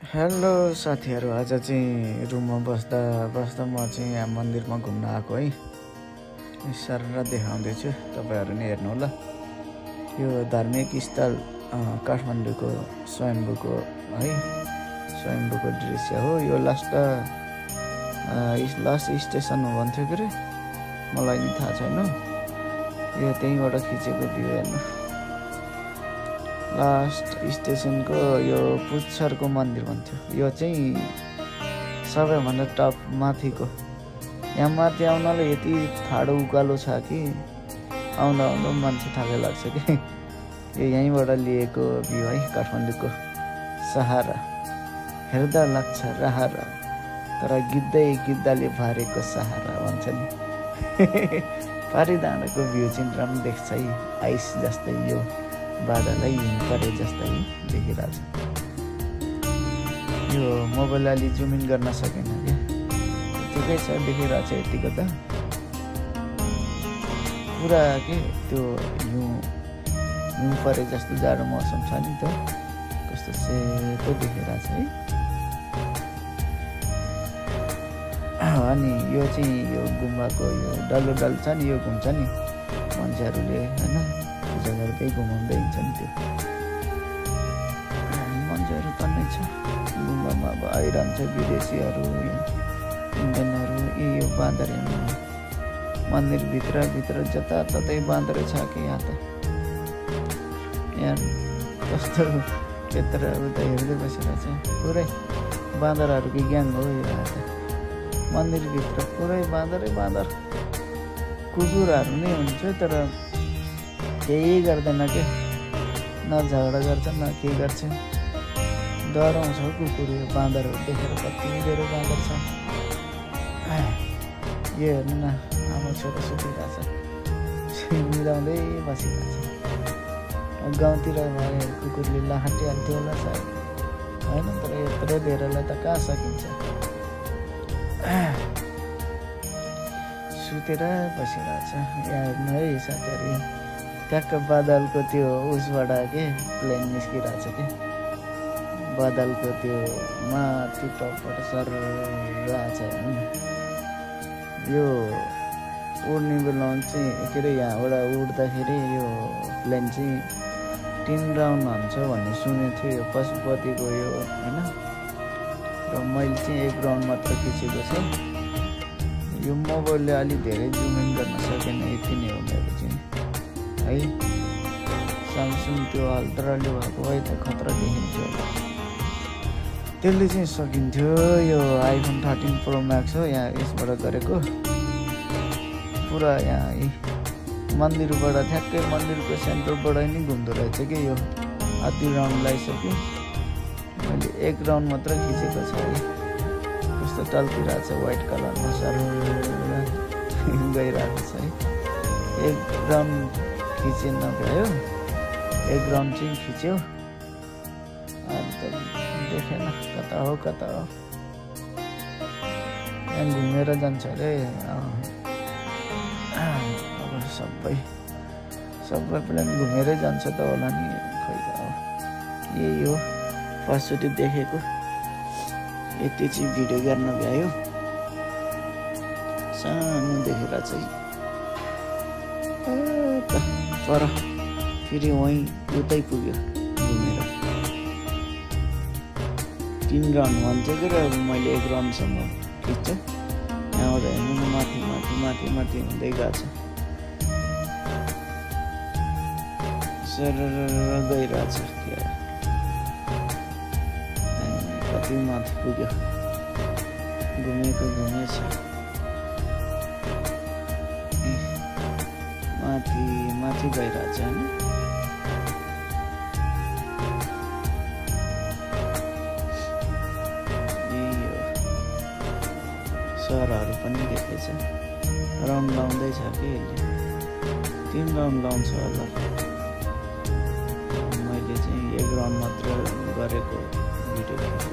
Hello साथीहरू, आज चाहिँ रुममा बस्दा बस्दा म चाहिँ यहाँ मन्दिरमा घुम्न आएको है। सर देखाउँदैछु, तपाईँहरू नि हेर्नु होला। यो धार्मिक स्थल काठमाडौँको स्वयम्भूको है, स्वयम्भूको दृश्य हो। यो लास्ट स्टेसन हो भन्थ्यो के अरे, मलाई नि थाहा छैन। यो त्यहीँबाट खिचेको भ्यू हेर्नु। लास्ट स्टेसनको यो पुच्छरको मन्दिर भन्थ्यो। यो चाहिँ सबैभन्दा टप माथिको। यहाँ माथि आउनलाई यति ठाडो उकालो छ कि आउँदा आउँदा मान्छे थाकै लाग्छ कि। यो यहीँबाट लिएको भ्यू है, काठमाडौँको सहारा। हेर्दा लाग्छ राहारा, तर गिद्दै गिद्दाले भरेको सहारा भन्छ नि। पारिडाँडाको भ्यू चाहिँ राम्रो देख्छ है, आइस जस्तै यो बादलै हिउँ परे जस्तै देखिरहेछ। यो मोबाइल अलि जुम इन गर्न सकेन क्या, ठिकै छ देखिरहेछ यतिको त। पुरा के त्यो हिउँ परे जस्तो जाडो मौसम छ नि त, कस्तो सेतो देखिरहेछ है। अनि यो चाहिँ यो गुम्बाको यो डल्लो छ नि, यो घुम्छ नि मान्छेहरूले होइन, पूजा गर्दै घुमाउँदै हिँड्छ नि। त्यो मान्छेहरू तन्नै छ गुम्बामा। अब आइरहन्छ विदेशीहरू, इन्डियनहरू। यो बाँदर हेर्नु, मन्दिरभित्र जताततै बाँदरै छ कि यहाँ त। यहाँ कस्तो यत्र उता हेर्दै बसिरहेछ, पुरै बाँदरहरूको ग्याङ हो यो त। मन्दिरभित्र पुरै बाँदरै बाँदर। कुकुरहरू नै हुन्छ तर केही गर्दैन के, न झगडा गर्छ न के गर्छ। डराउँछ कुकुर यो बाँदरहरू देखेर। कति धेरै बाँदर छ यो हेर्नु न। आमा छोरा सुतिरहेछ, मिलाउँदै बसिरहेछ। गाउँतिर भए कुकुरले लाहाटिहाल्थ्यो होला सायद होइन, तर यत्रो धेरैलाई त कहाँ सकिन्छ। सुतेर बसिरहेछ। यहाँ हेर्नु है साथीहरू, ट्याक्क बादलको त्यो उसबाट के प्लेन निस्किरहेछ कि, बादलको त्यो माथि टपबाट सर रहेछ हेर्नु न। यो उड्ने बेलामा चाहिँ के अरे, यहाँबाट उड्दाखेरि यो प्लेन चाहिँ 3 राउन्ड हुन्छ भन्ने सुनेको थियो यो पशुपतिको यो होइन। र मैले चाहिँ 1 राउन्ड मात्र खिचेको छ। यो मोबाइलले अलिक धेरै जुम इन गर्न सकेन, यति नै हो मेरो चाहिँ है। स्यामसङ त्यो अल्ट्राले भएको भए त खतरा देखिन्थ्यो होला, त्यसले चाहिँ सकिन्थ्यो। यो आइफोन 13 प्रो म्याक्स हो, यहाँ यसबाट गरेको। पुरा यहाँ मन्दिरबाट ठ्याक्कै मन्दिरको सेन्टरबाट नि घुम्दो रहेछ कि यो। आधी राउन्ड लगाइसक्यो, मैले 1 राउन्ड मात्र खिचेको छ है। कस्तो टल्किरहेको छ वाइट कलरमा, सर गइरहेको छ है। 1 राउन्ड खिचेन भ्यायो, 1 राउन्ड चाहिँ खिच्यो, अन्त देखेन कता हो कता हो। यहाँ घुमेर जान्छ अरे। अब सबै प्लेन घुमेरै जान्छ त होला नि, खोइ हो। यही हो फर्स्टचोटि देखेको, यति चाहिँ भिडियो गर्न भ्यायो। सानो देखेर चाहिँ तर फेरि वहीँ उतै पुग्यो घुमेर। 3 राउन्ड भन्थ्यो कि, र मैले 1 राउन्डसम्म खिच्छु। यहाँबाट हेर्नु न, माथि माथि माथि माथि हुँदै गएको छ, सर गइरहेछ। कति माथि पुग्यो, घुमेछ माथि माथि गइरहेछ होइन। सरहरू पनि देखेछ। राउन्ड लाउँदैछ कि यसले, 3 राउन्ड लाउँछ होला। मैले चाहिँ 1 राउन्ड मात्र गरेको भिडियो।